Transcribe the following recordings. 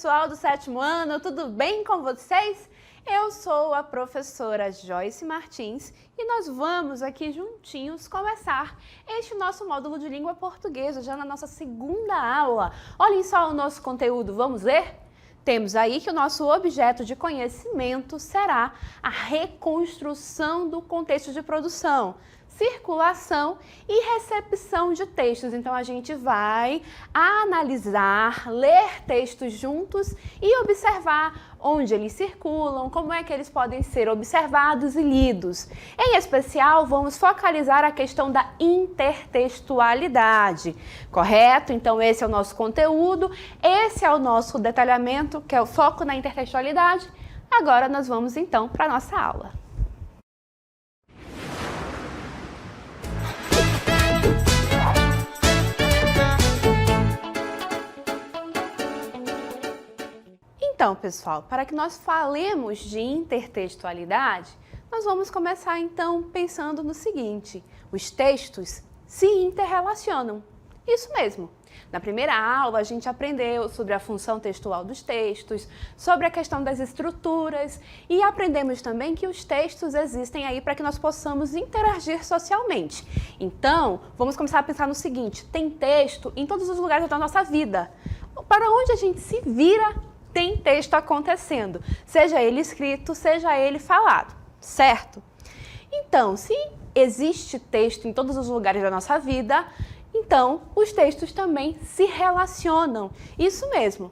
pessoal do 7º ano, tudo bem com vocês? Eu sou a professora Joyce Martins e nós vamos aqui juntinhos começar este nosso módulo de língua portuguesa, já na nossa segunda aula. Olhem só o nosso conteúdo, vamos ler? Temos aí que o nosso objeto de conhecimento será a reconstrução do contexto de produção, circulação e recepção de textos. Então, a gente vai analisar, ler textos juntos e observar onde eles circulam, como é que eles podem ser observados e lidos. Em especial, vamos focalizar a questão da intertextualidade, correto? Então, esse é o nosso conteúdo, esse é o nosso detalhamento, que é o foco na intertextualidade. Agora, nós vamos, então, para a nossa aula. Então, pessoal, para que nós falemos de intertextualidade, nós vamos começar então pensando no seguinte: os textos se interrelacionam. Isso mesmo. Na primeira aula, a gente aprendeu sobre a função textual dos textos, sobre a questão das estruturas e aprendemos também que os textos existem aí para que nós possamos interagir socialmente. Então, vamos começar a pensar no seguinte: tem texto em todos os lugares da nossa vida. Para onde a gente se vira, tem texto acontecendo, seja ele escrito, seja ele falado, certo? Então, se existe texto em todos os lugares da nossa vida, então os textos também se relacionam, isso mesmo.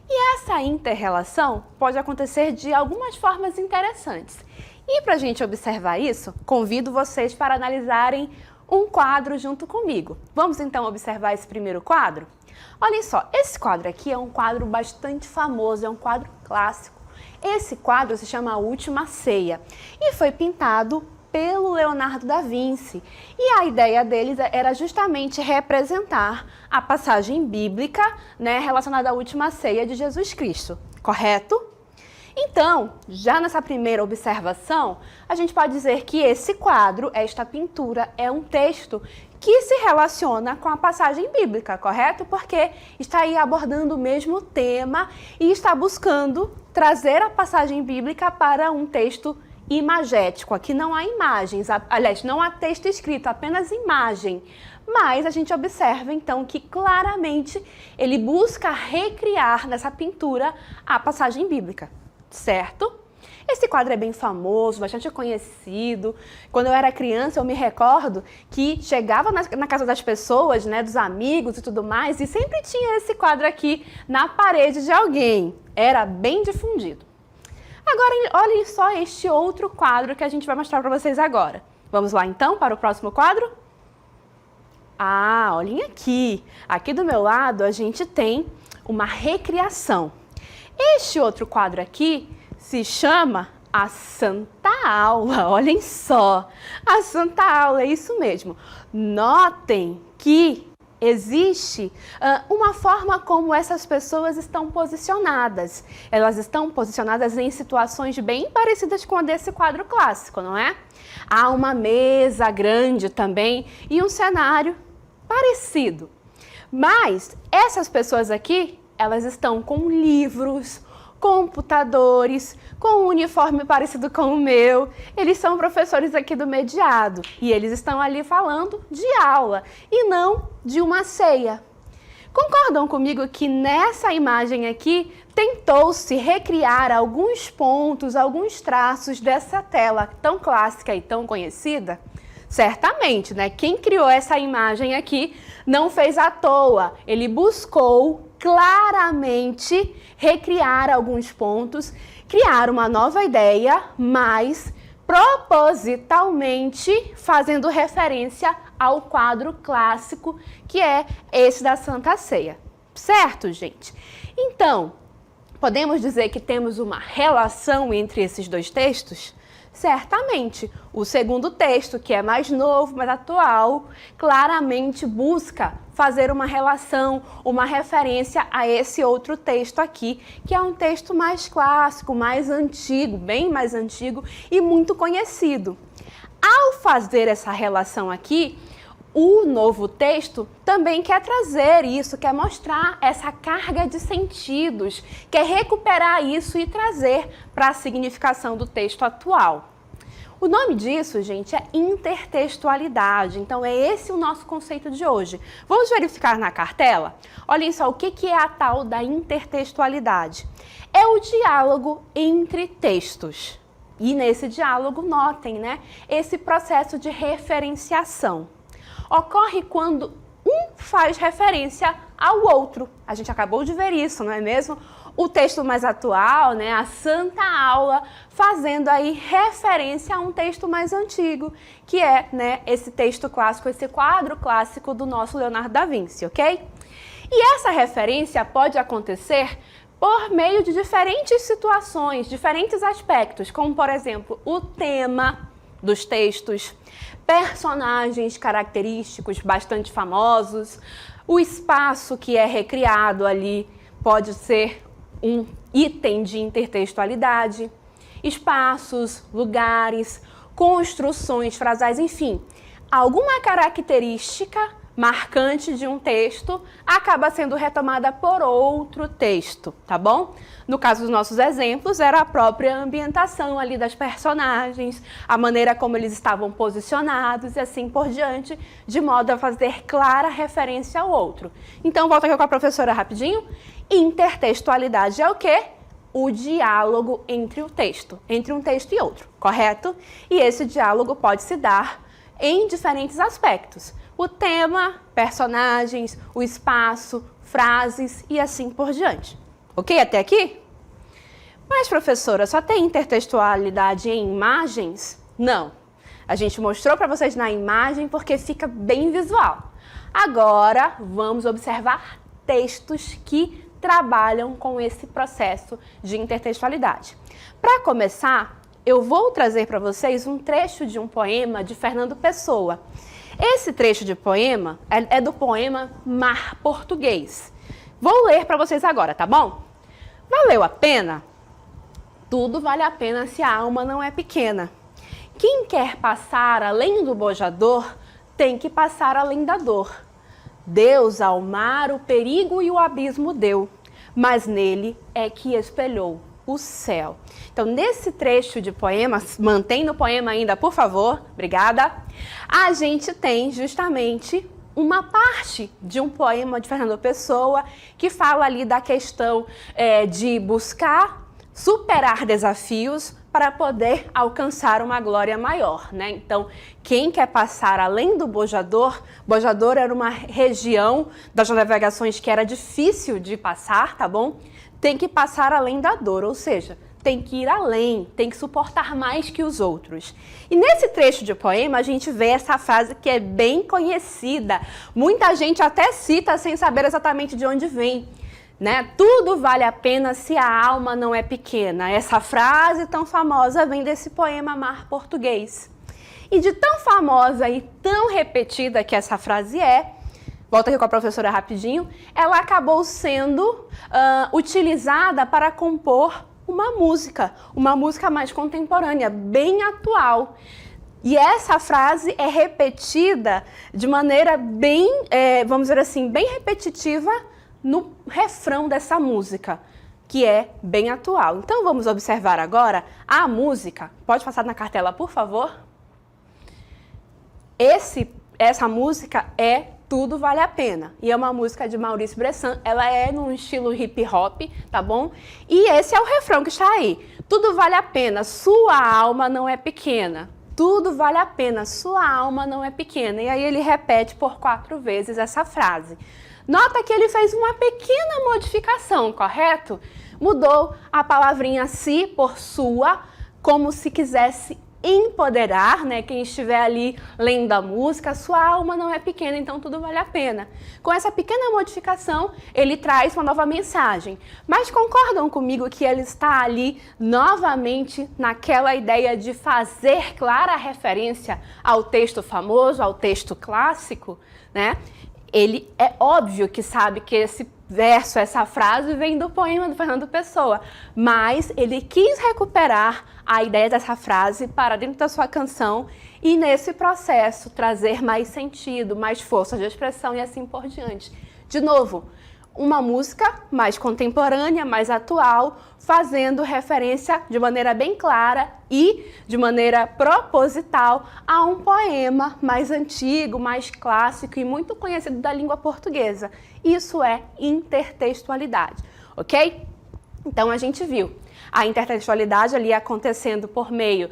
E essa inter-relação pode acontecer de algumas formas interessantes. E para a gente observar isso, convido vocês para analisarem um quadro junto comigo. Vamos então observar esse primeiro quadro? Olhem só, esse quadro aqui é um quadro bastante famoso, é um quadro clássico. Esse quadro se chama A Última Ceia e foi pintado pelo Leonardo da Vinci. E a ideia deles era justamente representar a passagem bíblica, relacionada à Última Ceia de Jesus Cristo, correto? Então, já nessa primeira observação, a gente pode dizer que esse quadro, esta pintura, é um texto que se relaciona com a passagem bíblica, correto? Porque está aí abordando o mesmo tema e está buscando trazer a passagem bíblica para um texto imagético. Aqui não há imagens, aliás, não há texto escrito, apenas imagem. Mas a gente observa, então, que claramente ele busca recriar nessa pintura a passagem bíblica, certo? Esse quadro é bem famoso, bastante conhecido. Quando eu era criança, eu me recordo que chegava na casa das pessoas, dos amigos e tudo mais, e sempre tinha esse quadro aqui na parede de alguém. Era bem difundido. Agora, olhem só este outro quadro que a gente vai mostrar para vocês agora. Vamos lá, então, para o próximo quadro? Ah, olhem aqui. Aqui do meu lado, a gente tem uma recriação. Este outro quadro aqui se chama a Santa Aula, olhem só, a Santa Aula, é isso mesmo. Notem que existe uma forma como essas pessoas estão posicionadas. Elas estão posicionadas em situações bem parecidas com a desse quadro clássico, não é? Há uma mesa grande também e um cenário parecido. Mas essas pessoas aqui, elas estão com livros, computadores, com um uniforme parecido com o meu. Eles são professores aqui do mediado e eles estão ali falando de aula e não de uma ceia. Concordam comigo que nessa imagem aqui tentou-se recriar alguns pontos, alguns traços dessa tela tão clássica e tão conhecida? Certamente, Quem criou essa imagem aqui não fez à toa. Ele buscou claramente recriar alguns pontos, criar uma nova ideia, mas propositalmente fazendo referência ao quadro clássico que é esse da Santa Ceia. Certo, gente? Então, podemos dizer que temos uma relação entre esses dois textos? Certamente, o segundo texto, que é mais novo, mais atual, claramente busca fazer uma relação, uma referência a esse outro texto aqui, que é um texto mais clássico, mais antigo, bem mais antigo e muito conhecido. Ao fazer essa relação aqui, O novo texto também quer trazer isso, quer mostrar essa carga de sentidos, quer recuperar isso e trazer para a significação do texto atual. O nome disso, gente, é intertextualidade. Então, é esse o nosso conceito de hoje. Vamos verificar na cartela? Olhem só, o que é a tal da intertextualidade? É o diálogo entre textos. E nesse diálogo, notem, né, esse processo de referenciação. Ocorre quando um faz referência ao outro. A gente acabou de ver isso, não é mesmo? O texto mais atual, né, a Santa Aula, fazendo aí referência a um texto mais antigo, que é, né, esse texto clássico, esse quadro clássico do nosso Leonardo da Vinci, ok? E essa referência pode acontecer por meio de diferentes situações, diferentes aspectos, como, por exemplo, o tema dos textos, personagens característicos bastante famosos, o espaço que é recriado ali pode ser um item de intertextualidade, espaços, lugares, construções frasais, enfim, alguma característica marcante de um texto acaba sendo retomada por outro texto, tá bom? No caso dos nossos exemplos, era a própria ambientação ali das personagens, a maneira como eles estavam posicionados e assim por diante, de modo a fazer clara referência ao outro. Então, volta aqui com a professora rapidinho. Intertextualidade é o quê? O diálogo entre o texto, entre um texto e outro, correto? E esse diálogo pode se dar em diferentes aspectos. O tema, personagens, o espaço, frases e assim por diante. Ok até aqui? Mas, professora, só tem intertextualidade em imagens? Não. A gente mostrou para vocês na imagem porque fica bem visual. Agora, vamos observar textos que trabalham com esse processo de intertextualidade. Para começar, eu vou trazer para vocês um trecho de um poema de Fernando Pessoa. Esse trecho de poema é do poema Mar Português. Vou ler para vocês agora, tá bom? Valeu a pena? Tudo vale a pena se a alma não é pequena. Quem quer passar além do bojador, tem que passar além da dor. Deus ao mar o perigo e o abismo deu, mas nele é que espelhou o céu. Então, nesse trecho de poema, mantém no poema ainda, por favor, obrigada, a gente tem justamente uma parte de um poema de Fernando Pessoa que fala ali da questão de buscar superar desafios para poder alcançar uma glória maior, né? Então, quem quer passar além do Bojador, Bojador era uma região das navegações que era difícil de passar, tá bom? Tem que passar além da dor, ou seja, tem que ir além, tem que suportar mais que os outros. E nesse trecho de poema a gente vê essa frase que é bem conhecida, muita gente até cita sem saber exatamente de onde vem, né? Tudo vale a pena se a alma não é pequena. Essa frase tão famosa vem desse poema Mar Português. E de tão famosa e tão repetida que essa frase é, volta aqui com a professora rapidinho, ela acabou sendo utilizada para compor uma música mais contemporânea, bem atual. E essa frase é repetida de maneira bem, vamos dizer assim, bem repetitiva no refrão dessa música, que é bem atual. Então vamos observar agora a música. Pode passar na cartela, por favor? Essa música é Tudo Vale a Pena. E é uma música de Maurício Bressan. Ela é num estilo hip hop, tá bom? E esse é o refrão que está aí. Tudo vale a pena, sua alma não é pequena. Tudo vale a pena, sua alma não é pequena. E aí ele repete por 4 vezes essa frase. Nota que ele fez uma pequena modificação, correto? Mudou a palavrinha si por sua, como se quisesse empoderar, né? Quem estiver ali lendo a música, sua alma não é pequena, então tudo vale a pena. Com essa pequena modificação, ele traz uma nova mensagem. Mas concordam comigo que ele está ali novamente naquela ideia de fazer clara referência ao texto famoso, ao texto clássico, né? Ele é óbvio que sabe que esse verso, essa frase vem do poema do Fernando Pessoa, mas ele quis recuperar a ideia dessa frase para dentro da sua canção e nesse processo trazer mais sentido, mais força de expressão e assim por diante. De novo, uma música mais contemporânea, mais atual, fazendo referência de maneira bem clara e de maneira proposital a um poema mais antigo, mais clássico e muito conhecido da língua portuguesa. Isso é intertextualidade, ok? Então a gente viu a intertextualidade ali acontecendo por meio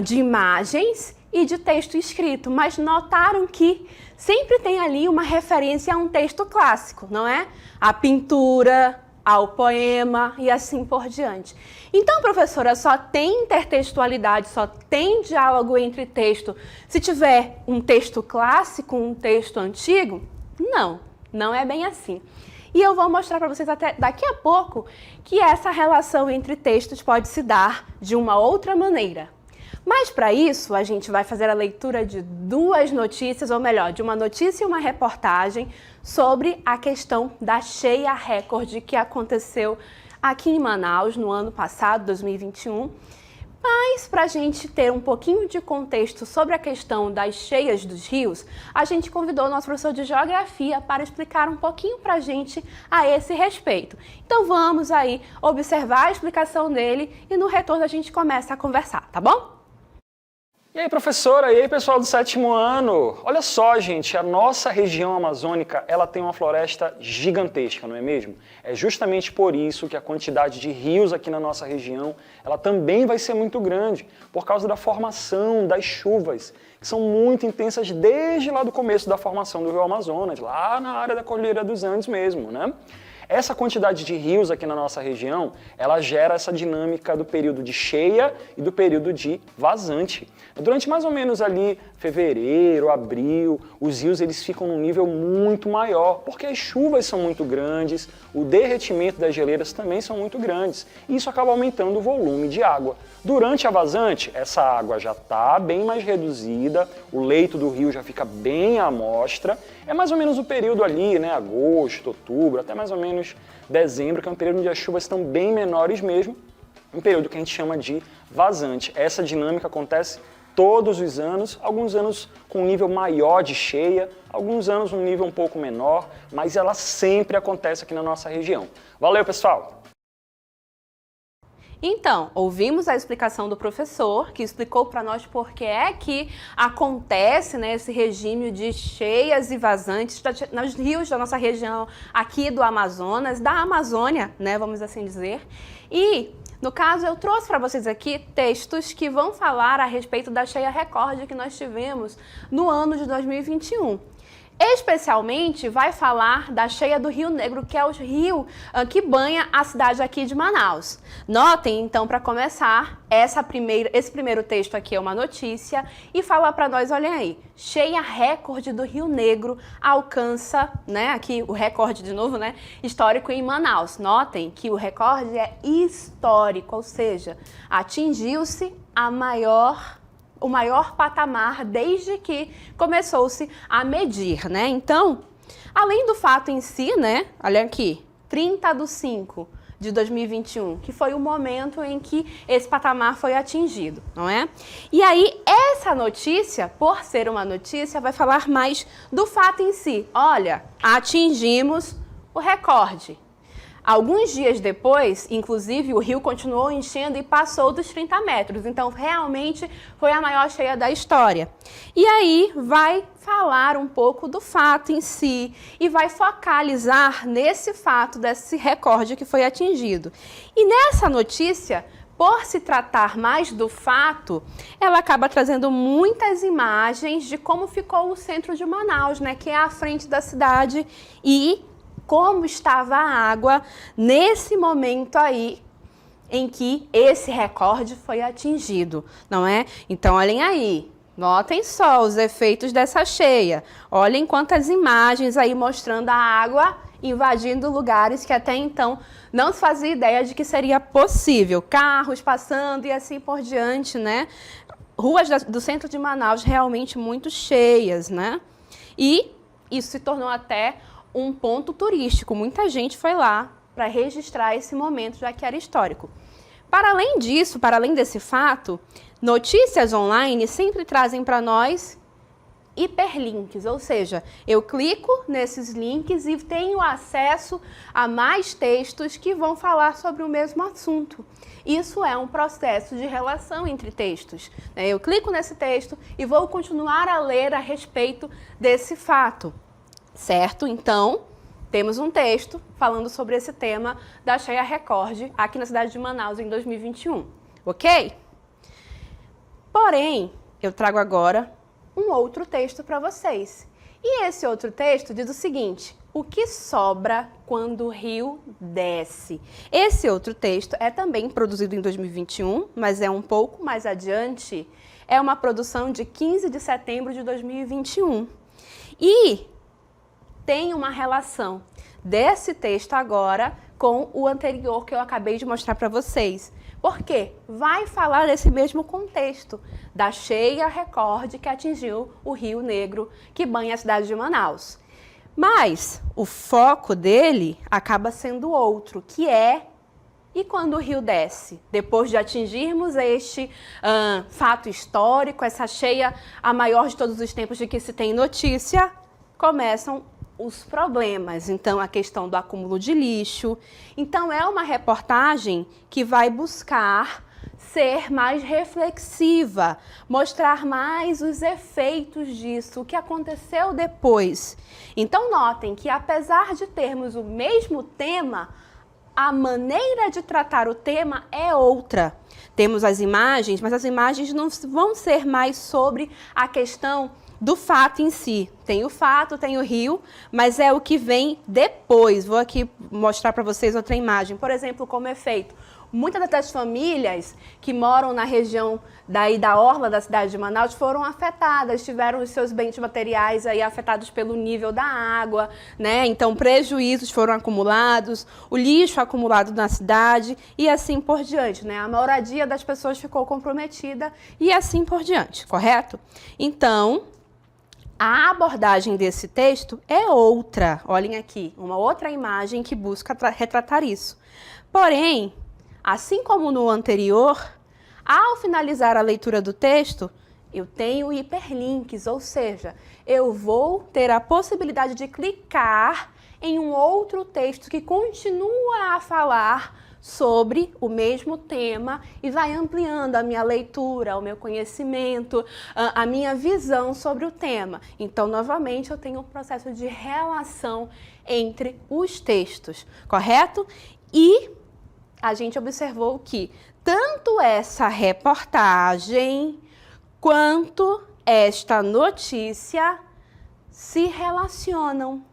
de imagens e de texto escrito, mas notaram que sempre tem ali uma referência a um texto clássico, não é? A pintura, ao poema e assim por diante. Então, professora, só tem intertextualidade, só tem diálogo entre texto se tiver um texto clássico, um texto antigo? Não, não é bem assim. E eu vou mostrar para vocês até daqui a pouco que essa relação entre textos pode se dar de uma outra maneira. Mas para isso, a gente vai fazer a leitura de duas notícias, ou melhor, de uma notícia e uma reportagem sobre a questão da cheia recorde que aconteceu aqui em Manaus no ano passado, 2021. Mas para a gente ter um pouquinho de contexto sobre a questão das cheias dos rios, a gente convidou o nosso professor de Geografia para explicar um pouquinho para a gente a esse respeito. Então vamos aí observar a explicação dele e no retorno a gente começa a conversar, tá bom? E aí, professora, e aí, pessoal do 7º ano? Olha só, gente, a nossa região amazônica, ela tem uma floresta gigantesca, não é mesmo? É justamente por isso que a quantidade de rios aqui na nossa região, ela também vai ser muito grande, por causa da formação das chuvas, que são muito intensas desde lá do começo da formação do Rio Amazonas, lá na área da Cordilheira dos Andes mesmo, né? Essa quantidade de rios aqui na nossa região, ela gera essa dinâmica do período de cheia e do período de vazante. Durante mais ou menos ali fevereiro, abril, os rios eles ficam num nível muito maior, porque as chuvas são muito grandes, o derretimento das geleiras também são muito grandes, e isso acaba aumentando o volume de água. Durante a vazante, essa água já está bem mais reduzida, o leito do rio já fica bem à amostra, é mais ou menos o período ali, né, agosto, outubro, até mais ou menos dezembro, que é um período onde as chuvas estão bem menores mesmo, um período que a gente chama de vazante. Essa dinâmica acontece todos os anos, alguns anos com um nível maior de cheia, alguns anos um nível um pouco menor, mas ela sempre acontece aqui na nossa região. Valeu, pessoal! Então, ouvimos a explicação do professor, que explicou para nós por que é que acontece, né, esse regime de cheias e vazantes nos rios da nossa região aqui do Amazonas, da Amazônia, né, vamos assim dizer. E, no caso, eu trouxe para vocês aqui textos que vão falar a respeito da cheia recorde que nós tivemos no ano de 2021. Especialmente vai falar da cheia do Rio Negro, que é o rio que banha a cidade aqui de Manaus. Notem, então, para começar, esse primeiro texto aqui é uma notícia e fala para nós, olhem aí, cheia recorde do Rio Negro alcança, né, aqui o recorde de novo, né, histórico em Manaus. Notem que o recorde é histórico, ou seja, atingiu-se o maior patamar desde que começou-se a medir, né? Então, além do fato em si, né? Olha aqui, 30/5 de 2021, que foi o momento em que esse patamar foi atingido, não é? E aí, essa notícia, por ser uma notícia, vai falar mais do fato em si. Olha, atingimos o recorde. Alguns dias depois, inclusive, o rio continuou enchendo e passou dos 30 metros. Então, realmente, foi a maior cheia da história. E aí, vai falar um pouco do fato em si e vai focalizar nesse fato, desse recorde que foi atingido. E nessa notícia, por se tratar mais do fato, ela acaba trazendo muitas imagens de como ficou o centro de Manaus, né, que é a frente da cidade, e como estava a água nesse momento aí em que esse recorde foi atingido, não é? Então, olhem aí, notem só os efeitos dessa cheia. Olhem quantas imagens aí mostrando a água invadindo lugares que até então não se fazia ideia de que seria possível. Carros passando e assim por diante, né? Ruas do centro de Manaus realmente muito cheias, né? E isso se tornou até um ponto turístico. Muita gente foi lá para registrar esse momento, já que era histórico. Para além disso, para além desse fato, notícias online sempre trazem para nós hiperlinks, ou seja, eu clico nesses links e tenho acesso a mais textos que vão falar sobre o mesmo assunto. Isso é um processo de relação entre textos. Eu clico nesse texto e vou continuar a ler a respeito desse fato, certo? Então, temos um texto falando sobre esse tema da Cheia Record aqui na cidade de Manaus em 2021, ok? Porém, eu trago agora um outro texto para vocês. E esse outro texto diz o seguinte: o que sobra quando o rio desce? Esse outro texto é também produzido em 2021, mas é um pouco mais adiante. É uma produção de 15 de setembro de 2021. E tem uma relação desse texto agora com o anterior que eu acabei de mostrar para vocês. Por quê? Vai falar desse mesmo contexto, da cheia recorde que atingiu o Rio Negro, que banha a cidade de Manaus. Mas o foco dele acaba sendo outro, que é: e quando o rio desce? Depois de atingirmos este fato histórico, essa cheia, a maior de todos os tempos de que se tem notícia, começam os problemas. Então, a questão do acúmulo de lixo. Então, é uma reportagem que vai buscar ser mais reflexiva, mostrar mais os efeitos disso, o que aconteceu depois. Então, notem que, apesar de termos o mesmo tema, a maneira de tratar o tema é outra. Temos as imagens, mas as imagens não vão ser mais sobre a questão do fato em si. Tem o fato, tem o rio, mas é o que vem depois. Vou aqui mostrar para vocês outra imagem. Por exemplo, como é feito. Muitas das famílias que moram na região da orla da cidade de Manaus foram afetadas, tiveram os seus bens materiais aí afetados pelo nível da água, né? Então, prejuízos foram acumulados, o lixo acumulado na cidade e assim por diante, né? A moradia das pessoas ficou comprometida e assim por diante, correto? Então, a abordagem desse texto é outra. Olhem aqui, uma outra imagem que busca retratar isso. Porém, assim como no anterior, ao finalizar a leitura do texto, eu tenho hiperlinks, ou seja, eu vou ter a possibilidade de clicar em um outro texto que continua a falar sobre o mesmo tema e vai ampliando a minha leitura, o meu conhecimento, a minha visão sobre o tema. Então, novamente, eu tenho um processo de relação entre os textos, correto? E a gente observou que tanto essa reportagem quanto esta notícia se relacionam.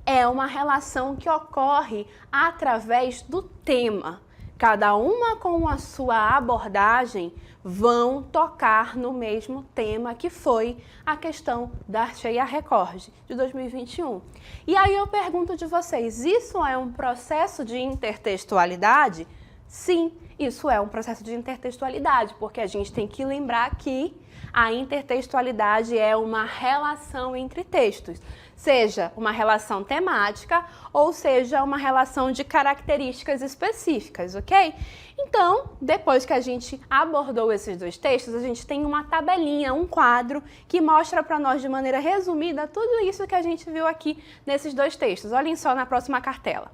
É uma relação que ocorre através do tema. Cada uma com a sua abordagem vão tocar no mesmo tema, que foi a questão da Cheia Record de 2021. E aí eu pergunto de vocês, isso é um processo de intertextualidade? Sim, isso é um processo de intertextualidade, porque a gente tem que lembrar que a intertextualidade é uma relação entre textos, seja uma relação temática ou seja uma relação de características específicas, ok? Então, depois que a gente abordou esses dois textos, a gente tem uma tabelinha, um quadro que mostra para nós de maneira resumida tudo isso que a gente viu aqui nesses dois textos. Olhem só na próxima cartela.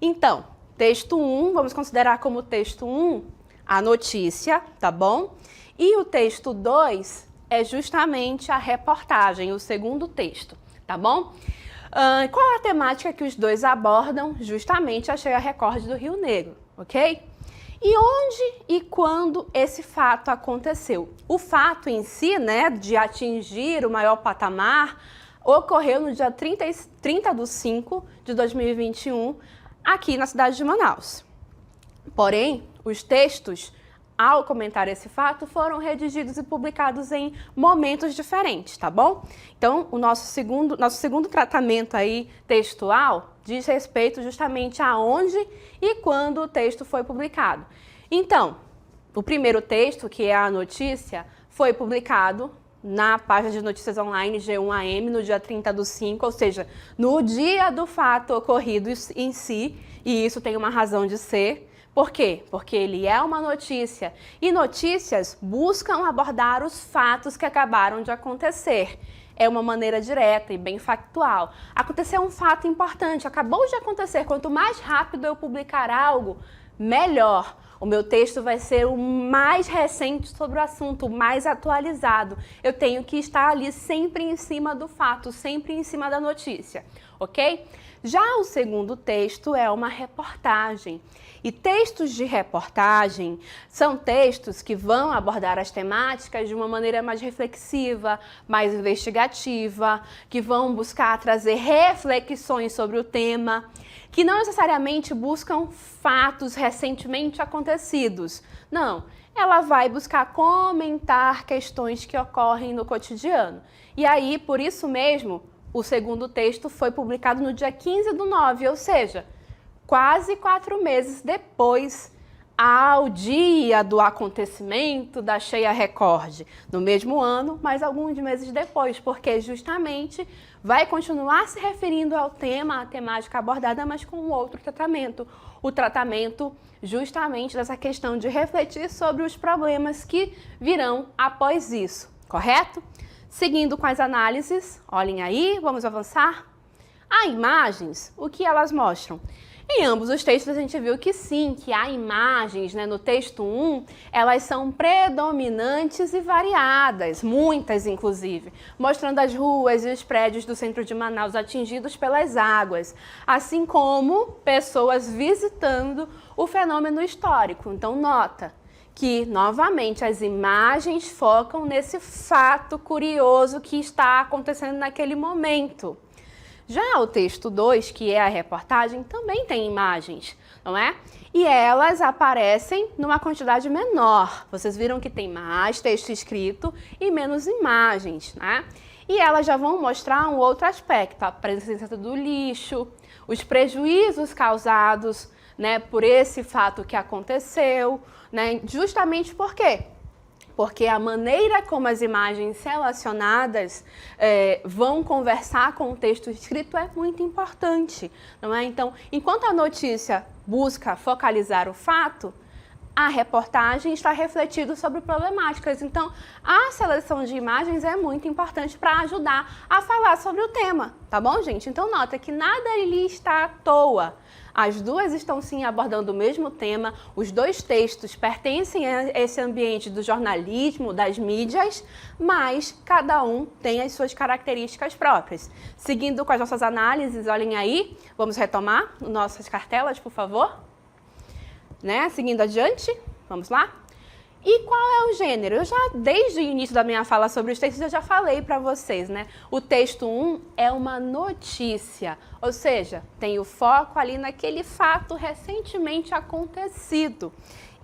Então, texto 1, vamos considerar como texto 1 a notícia, tá bom? E o texto 2 é justamente a reportagem, o segundo texto, tá bom? Qual é a temática que os dois abordam? Justamente a Cheia Record do Rio Negro, ok? E onde e quando esse fato aconteceu? O fato em si, né, de atingir o maior patamar, ocorreu no dia 30/5 de 2021, aqui na cidade de Manaus. Porém, os textos, ao comentar esse fato, foram redigidos e publicados em momentos diferentes, tá bom? Então, o nosso segundo tratamento aí textual diz respeito justamente a onde e quando o texto foi publicado. Então, o primeiro texto, que é a notícia, foi publicado na página de notícias online G1AM, no dia 30/5, ou seja, no dia do fato ocorrido em si, e isso tem uma razão de ser. Por quê? Porque ele é uma notícia, e notícias buscam abordar os fatos que acabaram de acontecer. É uma maneira direta e bem factual. Aconteceu um fato importante, acabou de acontecer. Quanto mais rápido eu publicar algo, melhor. O meu texto vai ser o mais recente sobre o assunto, o mais atualizado. Eu tenho que estar ali sempre em cima do fato, sempre em cima da notícia, ok? Já o segundo texto é uma reportagem. E textos de reportagem são textos que vão abordar as temáticas de uma maneira mais reflexiva, mais investigativa, que vão buscar trazer reflexões sobre o tema, que não necessariamente buscam fatos recentemente acontecidos. Não, ela vai buscar comentar questões que ocorrem no cotidiano. E aí, por isso mesmo, o segundo texto foi publicado no dia 15/9, ou seja, quase 4 meses depois, ao dia do acontecimento da cheia recorde, no mesmo ano, mas alguns meses depois, porque justamente vai continuar se referindo ao tema, à temática abordada, mas com outro tratamento. O tratamento justamente dessa questão de refletir sobre os problemas que virão após isso, correto? Seguindo com as análises, olhem aí, vamos avançar. Há imagens, o que elas mostram? Em ambos os textos a gente viu que sim, que há imagens, né? No texto 1, elas são predominantes e variadas, muitas inclusive, mostrando as ruas e os prédios do centro de Manaus atingidos pelas águas, assim como pessoas visitando o fenômeno histórico. Então nota que, novamente, as imagens focam nesse fato curioso que está acontecendo naquele momento. Já o texto 2, que é a reportagem, também tem imagens, não é? E elas aparecem numa quantidade menor. Vocês viram que tem mais texto escrito e menos imagens, né? E elas já vão mostrar um outro aspecto, a presença do lixo, os prejuízos causados, né, por esse fato que aconteceu, né? Justamente por quê? Porque a maneira como as imagens relacionadas vão conversar com o texto escrito é muito importante, não é? Então, enquanto a notícia busca focalizar o fato, a reportagem está refletindo sobre problemáticas. Então, a seleção de imagens é muito importante para ajudar a falar sobre o tema, tá bom, gente? Então, nota que nada ali está à toa. As duas estão sim abordando o mesmo tema, os dois textos pertencem a esse ambiente do jornalismo, das mídias, mas cada um tem as suas características próprias. Seguindo com as nossas análises, olhem aí, vamos retomar nossas cartelas, por favor? Né? Seguindo adiante, vamos lá? E qual é o gênero? Eu já, desde o início da minha fala sobre os textos, eu já falei para vocês, né? O texto 1 é uma notícia, ou seja, tem o foco ali naquele fato recentemente acontecido.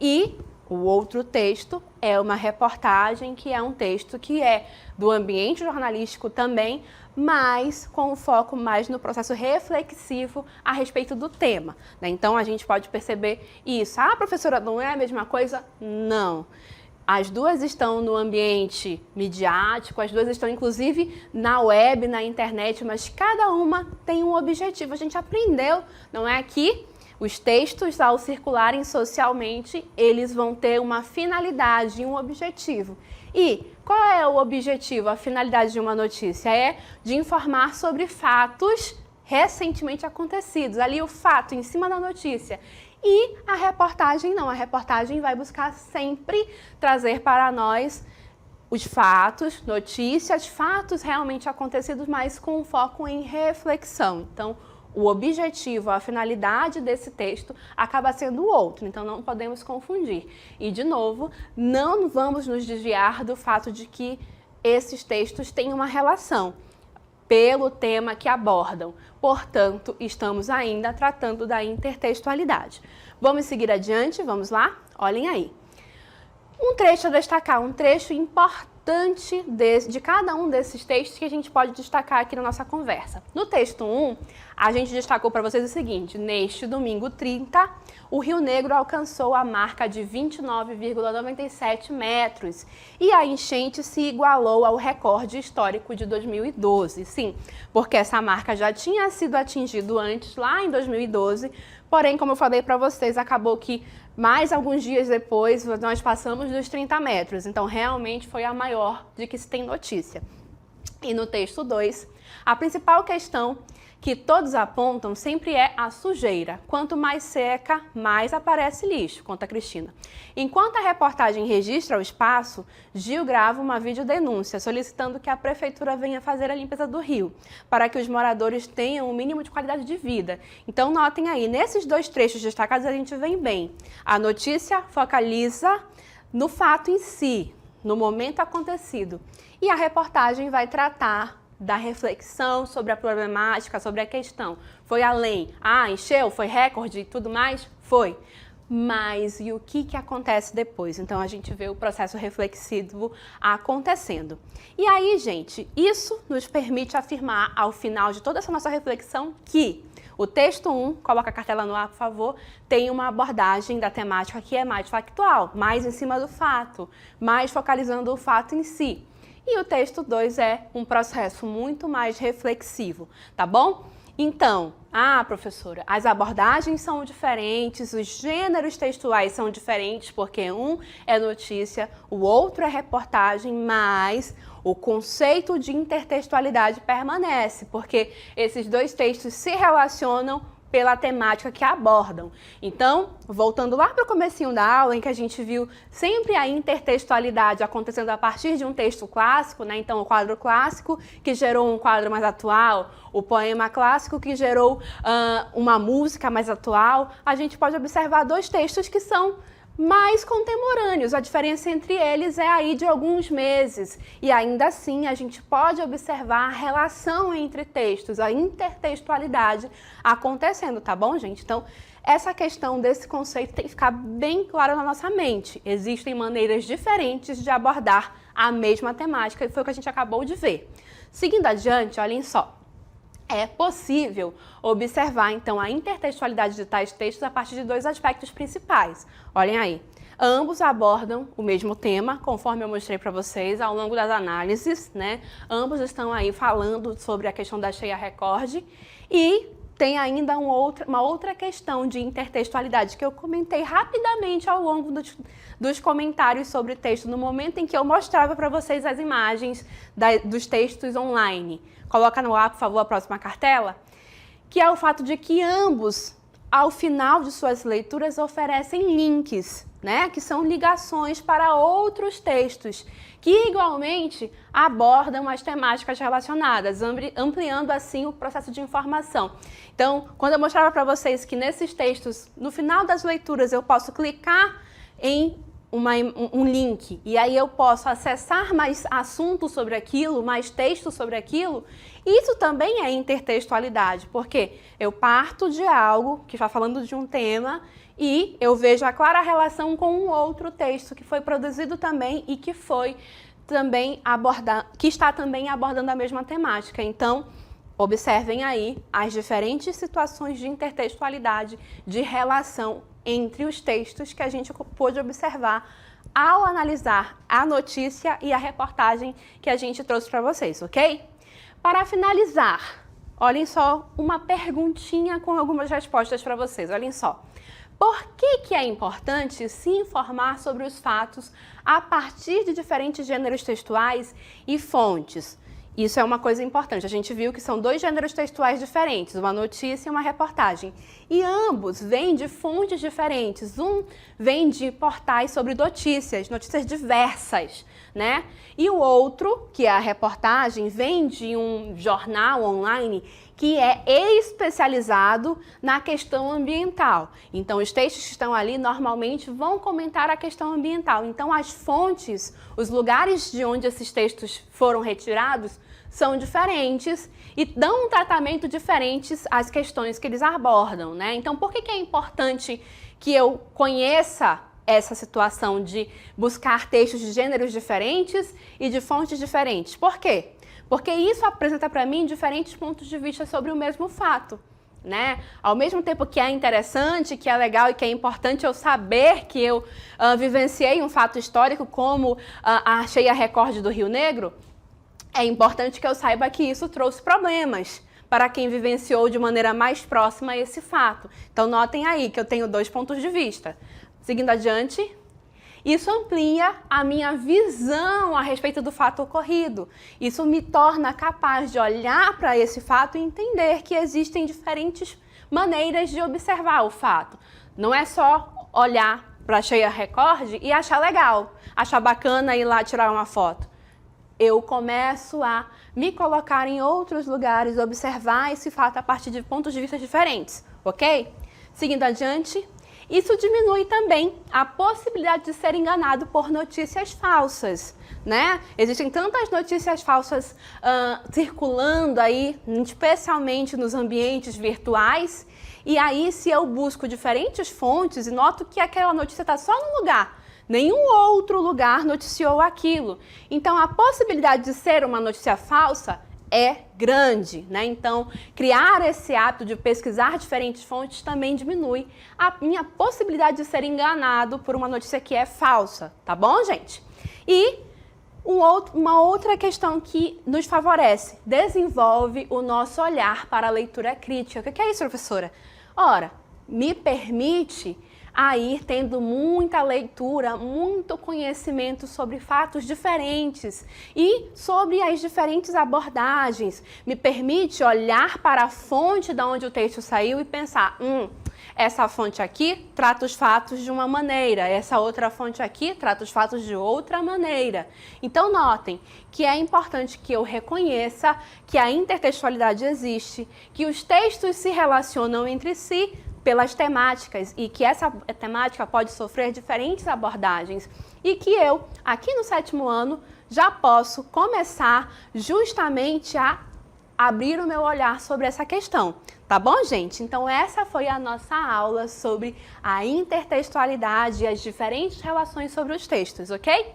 E o outro texto é uma reportagem, que é um texto que é do ambiente jornalístico também, mas com o foco mais no processo reflexivo a respeito do tema, né? Então, a gente pode perceber isso. Ah, professora, não é a mesma coisa? Não. As duas estão no ambiente midiático, as duas estão, inclusive, na web, na internet, mas cada uma tem um objetivo. A gente aprendeu, não é, que os textos, ao circularem socialmente, eles vão ter uma finalidade, um objetivo. E qual é o objetivo, a finalidade de uma notícia? É de informar sobre fatos recentemente acontecidos. Ali o fato em cima da notícia. E a reportagem não, a reportagem vai buscar sempre trazer para nós os fatos, notícias, fatos realmente acontecidos, mas com foco em reflexão. Então, o objetivo, a finalidade desse texto acaba sendo o outro, então não podemos confundir. E, de novo, não vamos nos desviar do fato de que esses textos têm uma relação pelo tema que abordam. Portanto, estamos ainda tratando da intertextualidade. Vamos seguir adiante, vamos lá? Olhem aí. Um trecho a destacar, um trecho importante de cada um desses textos que a gente pode destacar aqui na nossa conversa. No texto 1, a gente destacou para vocês o seguinte: neste domingo 30, o Rio Negro alcançou a marca de 29,97 metros e a enchente se igualou ao recorde histórico de 2012. Sim, porque essa marca já tinha sido atingida antes, lá em 2012, porém, como eu falei para vocês, acabou que mais alguns dias depois nós passamos dos 30 metros, então realmente foi a maior de que se tem notícia. E no texto 2, a principal questão que todos apontam sempre é a sujeira. Quanto mais seca, mais aparece lixo, conta a Cristina. Enquanto a reportagem registra o espaço, Gil grava uma videodenúncia solicitando que a prefeitura venha fazer a limpeza do rio, para que os moradores tenham um mínimo de qualidade de vida. Então notem aí, nesses dois trechos destacados a gente vem bem. A notícia focaliza no fato em si, no momento acontecido. E a reportagem vai tratar da reflexão sobre a problemática, sobre a questão. Foi além. Encheu? Foi recorde e tudo mais? Foi. Mas e o que acontece depois? Então a gente vê o processo reflexivo acontecendo. E aí, gente, isso nos permite afirmar ao final de toda essa nossa reflexão que o texto 1, coloca a cartela no ar, por favor, tem uma abordagem da temática que é mais factual, mais em cima do fato, mais focalizando o fato em si. E o texto 2 é um processo muito mais reflexivo, tá bom? Então, professora, as abordagens são diferentes, os gêneros textuais são diferentes, porque um é notícia, o outro é reportagem, mas o conceito de intertextualidade permanece, porque esses dois textos se relacionam pela temática que abordam. Então, voltando lá para o comecinho da aula, em que a gente viu sempre a intertextualidade acontecendo a partir de um texto clássico, né? Então, o quadro clássico que gerou um quadro mais atual, o poema clássico que gerou uma música mais atual, a gente pode observar dois textos que são mais contemporâneos. A diferença entre eles é aí de alguns meses. E ainda assim, a gente pode observar a relação entre textos, a intertextualidade acontecendo, tá bom, gente? Então, essa questão desse conceito tem que ficar bem clara na nossa mente. Existem maneiras diferentes de abordar a mesma temática, e foi o que a gente acabou de ver. Seguindo adiante, olhem só. É possível observar, então, a intertextualidade de tais textos a partir de dois aspectos principais. Olhem aí. Ambos abordam o mesmo tema, conforme eu mostrei para vocês ao longo das análises, né? Ambos estão aí falando sobre a questão da cheia recorde e tem ainda uma outra questão de intertextualidade que eu comentei rapidamente ao longo dos comentários sobre o texto, no momento em que eu mostrava para vocês as imagens dos textos online. Coloca no ar, por favor, a próxima cartela, que é o fato de que ambos, ao final de suas leituras, oferecem links, né? Que são ligações para outros textos, que igualmente abordam as temáticas relacionadas, ampliando assim o processo de informação. Então, quando eu mostrava para vocês que nesses textos, no final das leituras, eu posso clicar em um link e aí eu posso acessar mais assuntos sobre aquilo, mais textos sobre aquilo, isso também é intertextualidade, porque eu parto de algo que está falando de um tema e eu vejo a clara relação com um outro texto que foi produzido também e que foi também está também abordando a mesma temática. Então, observem aí as diferentes situações de intertextualidade, de relação entre os textos que a gente pôde observar ao analisar a notícia e a reportagem que a gente trouxe para vocês, ok? Para finalizar, olhem só uma perguntinha com algumas respostas para vocês, olhem só. Por que é importante se informar sobre os fatos a partir de diferentes gêneros textuais e fontes? Isso é uma coisa importante. A gente viu que são dois gêneros textuais diferentes, uma notícia e uma reportagem. E ambos vêm de fontes diferentes. Um vem de portais sobre notícias diversas, né? E o outro, que é a reportagem, vem de um jornal online que é especializado na questão ambiental. Então, os textos que estão ali normalmente vão comentar a questão ambiental. Então, as fontes, os lugares de onde esses textos foram retirados são diferentes e dão um tratamento diferente às questões que eles abordam, né? Então, por que é importante que eu conheça essa situação de buscar textos de gêneros diferentes e de fontes diferentes? Por quê? Porque isso apresenta para mim diferentes pontos de vista sobre o mesmo fato. né? Ao mesmo tempo que é interessante, que é legal e que é importante eu saber que eu vivenciei um fato histórico como a cheia recorde do Rio Negro, é importante que eu saiba que isso trouxe problemas para quem vivenciou de maneira mais próxima esse fato. Então notem aí que eu tenho 2 pontos de vista. Seguindo adiante, isso amplia a minha visão a respeito do fato ocorrido. Isso me torna capaz de olhar para esse fato e entender que existem diferentes maneiras de observar o fato. Não é só olhar para a cheia recorde e achar legal, achar bacana ir lá tirar uma foto. Eu começo a me colocar em outros lugares, observar esse fato a partir de pontos de vista diferentes, ok? Seguindo adiante, isso diminui também a possibilidade de ser enganado por notícias falsas, né? Existem tantas notícias falsas circulando aí, especialmente nos ambientes virtuais, e aí se eu busco diferentes fontes e noto que aquela notícia está só num lugar, nenhum outro lugar noticiou aquilo. Então, a possibilidade de ser uma notícia falsa é grande, né? Então, criar esse hábito de pesquisar diferentes fontes também diminui a minha possibilidade de ser enganado por uma notícia que é falsa, tá bom, gente? E uma outra questão que nos favorece, desenvolve o nosso olhar para a leitura crítica. O que é isso, professora? Ora, me permite a ir tendo muita leitura, muito conhecimento sobre fatos diferentes e sobre as diferentes abordagens. Me permite olhar para a fonte de onde o texto saiu e pensar, essa fonte aqui trata os fatos de uma maneira, essa outra fonte aqui trata os fatos de outra maneira. Então notem que é importante que eu reconheça que a intertextualidade existe, que os textos se relacionam entre si pelas temáticas e que essa temática pode sofrer diferentes abordagens e que eu, aqui no 7º ano, já posso começar justamente a abrir o meu olhar sobre essa questão. Tá bom, gente? Então essa foi a nossa aula sobre a intertextualidade e as diferentes relações sobre os textos, ok?